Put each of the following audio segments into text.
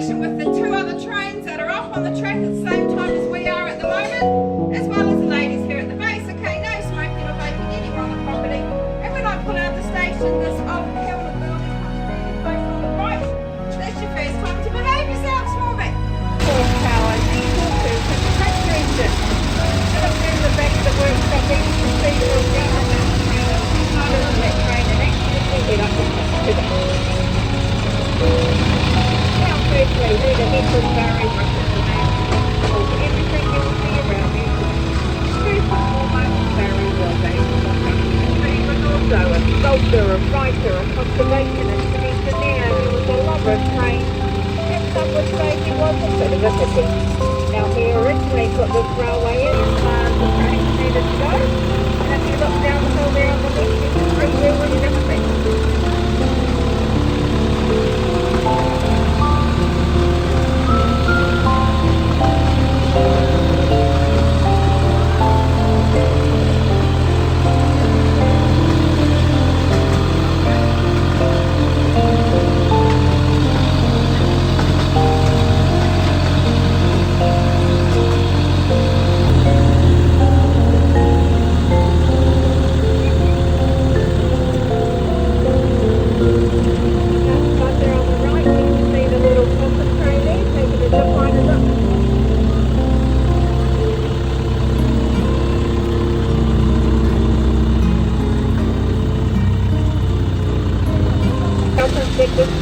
station with the two other trains that are off on the track at the same time as we are at the moment, as well as the ladies here at the base. Okay, no smoking or vaping anywhere on the property. And when I pull out the station, this old Kelvin building comes really close on the right. That's your first time to behave yourselves for me. Horsepower equal to the tractor engine. And up there in the back of the workshop, there you can see the little down on that train. Part of that train and actually head up to the now, firstly, who the heck was Barry Brickell? Everything you will see around you. First and foremost, Barry was a photographer, but also a sculptor, a writer, a conservationist, an engineer. He was a lover of trains, and some would say he was a bit of a hippie. Now, he originally put this railway in as far as the trains needed to go, and if you look down the hill there on the left, you can see where we never been.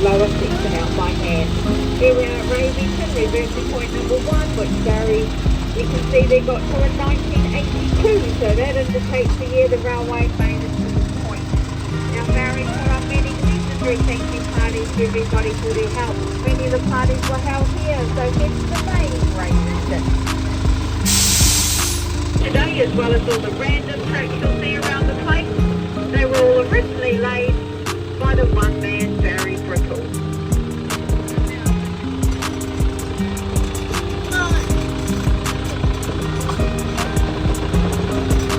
Lower section out by hand. Here we are at Ravington, reversing point number 1, which Barry, you can see they got to in 1982, so that indicates the year the railway made it to this point. Now Barry put up many legendary thank you parties to everybody for their help. Many of the parties were held here, so hence the name Ravington. Today, as well as all the random tracks you'll see around the place, they were all originally laid by the one man Barry Brickell.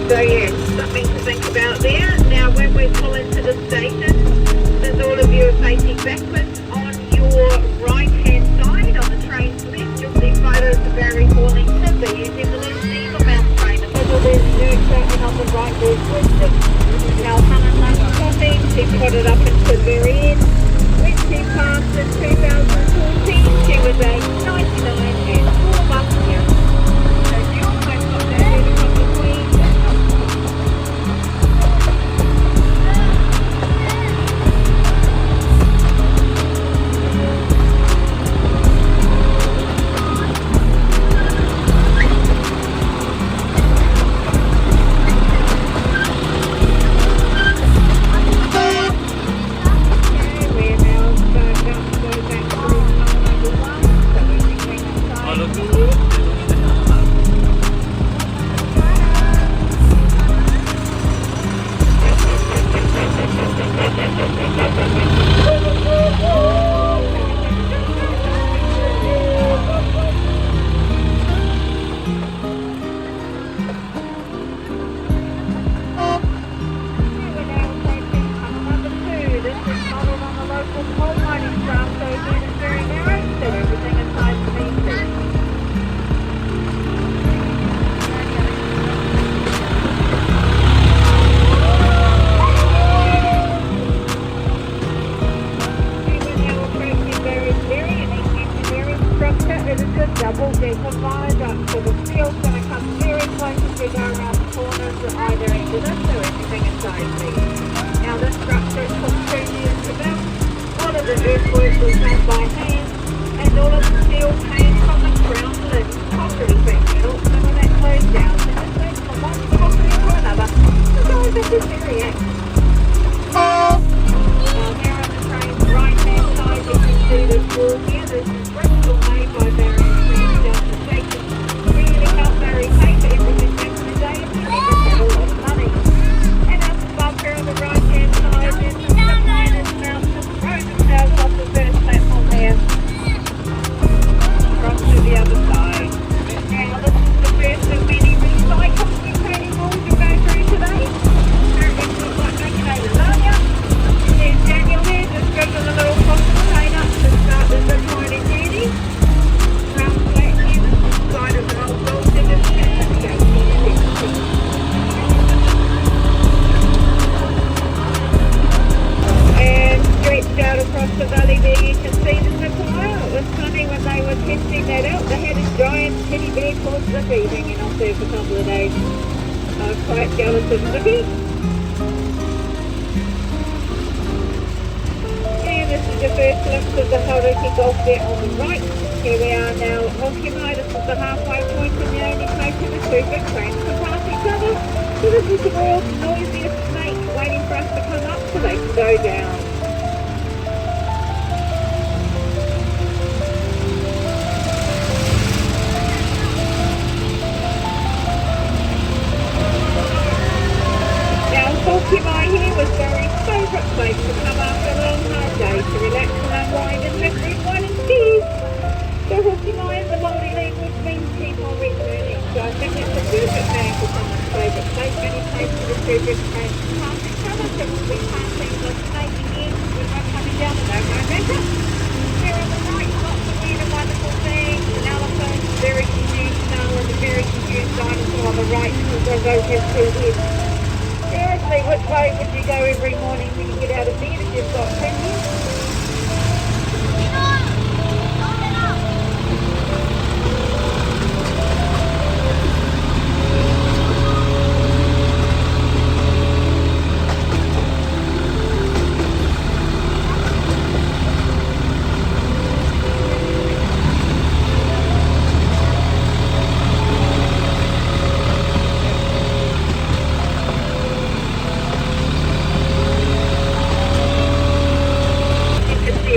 So yes, something to think about there. Now when we pull into the station, as all of you are facing backwards, on your right hand side, on the train's left, you'll see photos of Barry hauling timber using the little needle mount train. In the middle there's nurture, and on the right there's wisdom. Now Helen loves coffee, she put it up until the very end. When she passed in 2014, she was a 99 and 4 months young. So she almost got that head from the Queen. Double-decker viaduct, so the steel's going to come very close as we go around the corners at either end of this or anything inside these. Now this structure took 2 years to build. All of the earthwork was done by hand, and all of the steel came from the ground lid pottery factory. Some of that closed down, and it went from one pottery to another. So guys, this is very active. Now here on the train's right-hand side, you can see this wall here. This is Bristol made by Barry. Barry paid for everything back in the day, and he never had a lot of money. And up above here on the right hand side, there's some miners mountains, Coromandel off the first platform there. tree hanging off there for a couple of days. I was quite jealous of Libby. And this is the first glimpse of the Hauriki Golf there on the right. Here we are now at Hokiamai. This is the halfway point and the only place in the two big trains to pass each other. So this is the world's noisiest snake waiting for us to come up so they can go down. Hokiamai here was Barry's favourite place to come after a long hard day to relax and unwind and have red wine and cheese. So Hokiamai is the Māori language means keep on relearning. So I think it's a perfect name for someone's favourite place. Many places are perfect trains to pass each other, so we'll be passing the snake again when we're coming down the no-go. Here on the right, lots of weird and wonderful things, an elephant, very confused skull and a very confused dinosaur on the right because they both have two heads. Seriously, which way would you go every morning when you get out of bed if you've got plenty?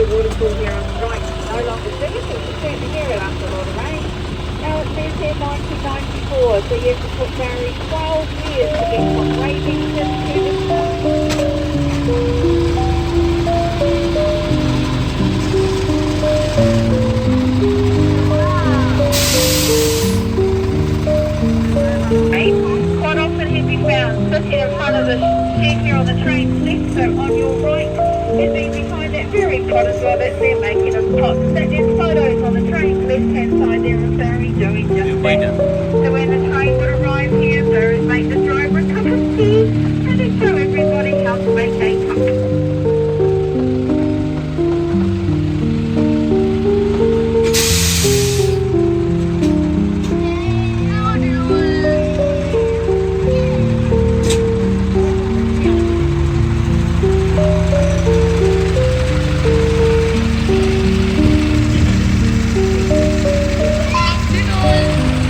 Waterfall here on the right, no longer see it, but you certainly hear it after a lot of rain. Now it says here 1994, so you have to put Barry 12 years to get from Ravington to this Quite often he'd be found sitting in front of the shed here on the train left, so on your right, and then behind that very pot as well, that's there making us pots. There's photos on the train's left-hand side there of Barry doing just that. So when the train would arrive here, Barry would make the driver a cup of tea and then show everybody how to make a cup.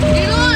Dinoy!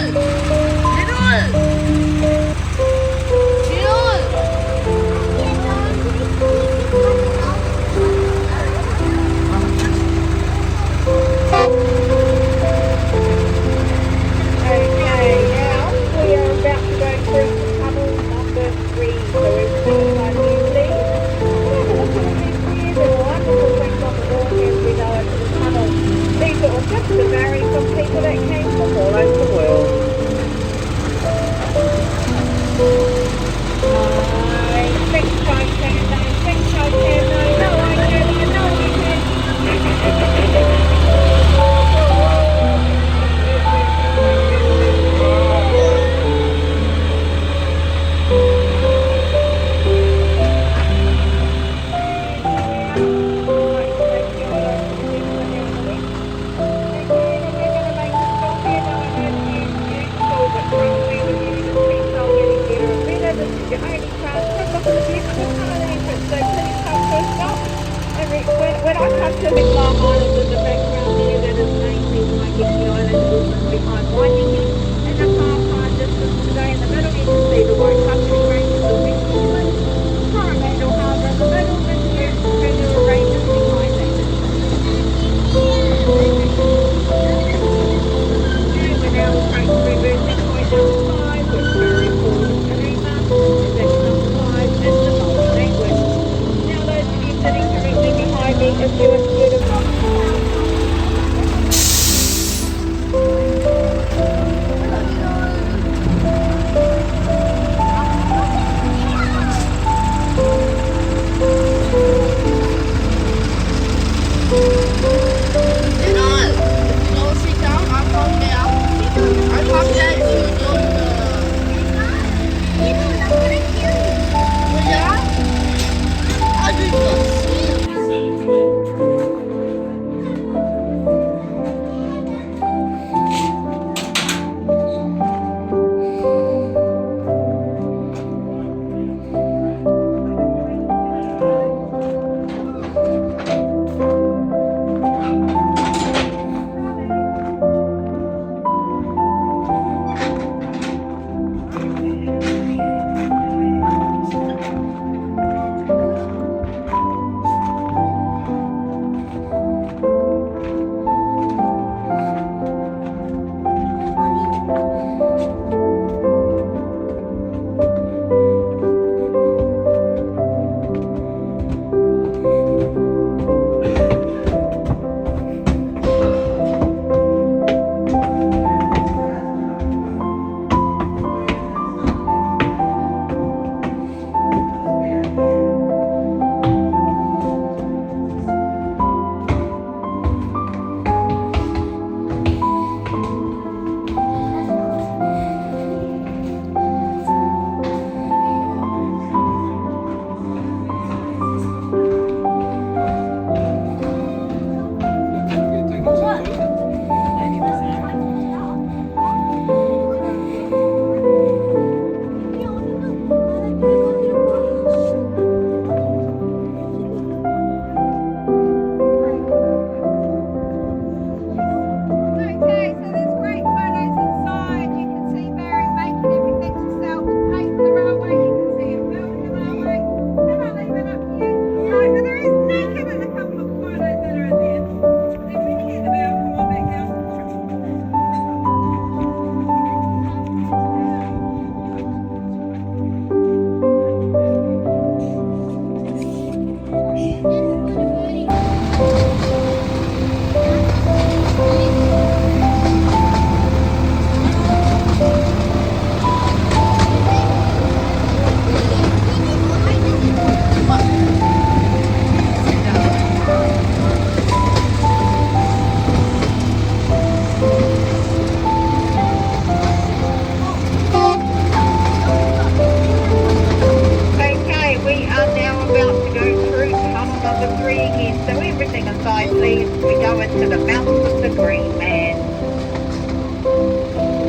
we go into the mountains of the Green Man.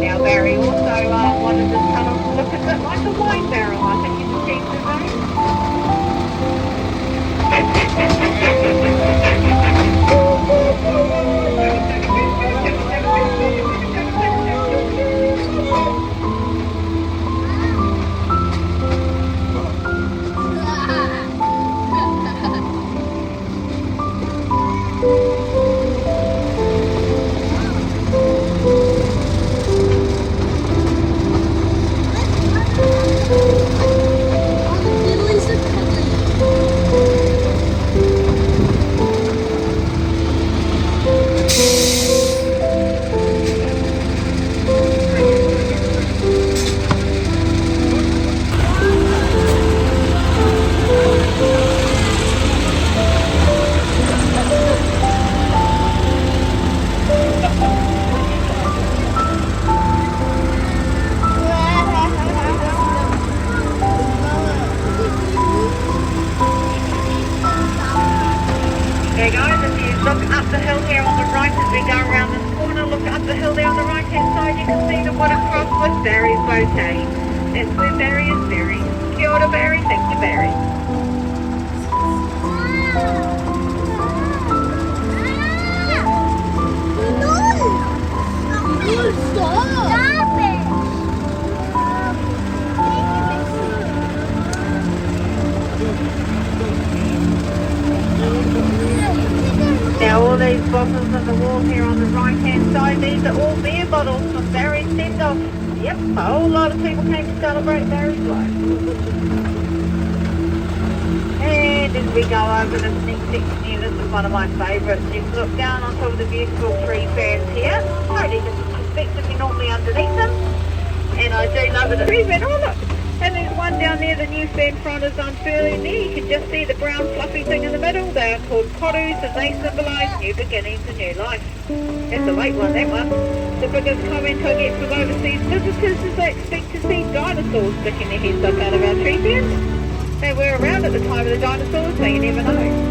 Now Barry also wanted this tunnel to look a bit like a wine barrel. I think he's achieved his There guys, if you look up the hill here on the right as we go around this corner, look up the hill there on the right hand side, you can see the wooden cross with Barry's bouquet. That's where Barry is buried. Kia ora Barry, thank you Barry. Stop it! Now all these bottles on the wall here on the right hand side, these are all beer bottles from Barry's send-off. Yep, a whole lot of people came to celebrate Barry's life. And as we go over the sneak section here, this is one of my favourites. You can look down on top of the beautiful tree ferns here. Totally different perspective you're normally underneath them. And I do love it. Tree fern, oh look! And there's one down there, the new fern front is unfurling there. You can just see the brown fluffy thing in the middle. They are called potteries and they symbolise new beginnings and new life. That's a late one, that one. The biggest comment I get from overseas visitors is they expect to see dinosaurs sticking their heads up out of our tree ferns. They were around at the time of the dinosaurs, so you never know.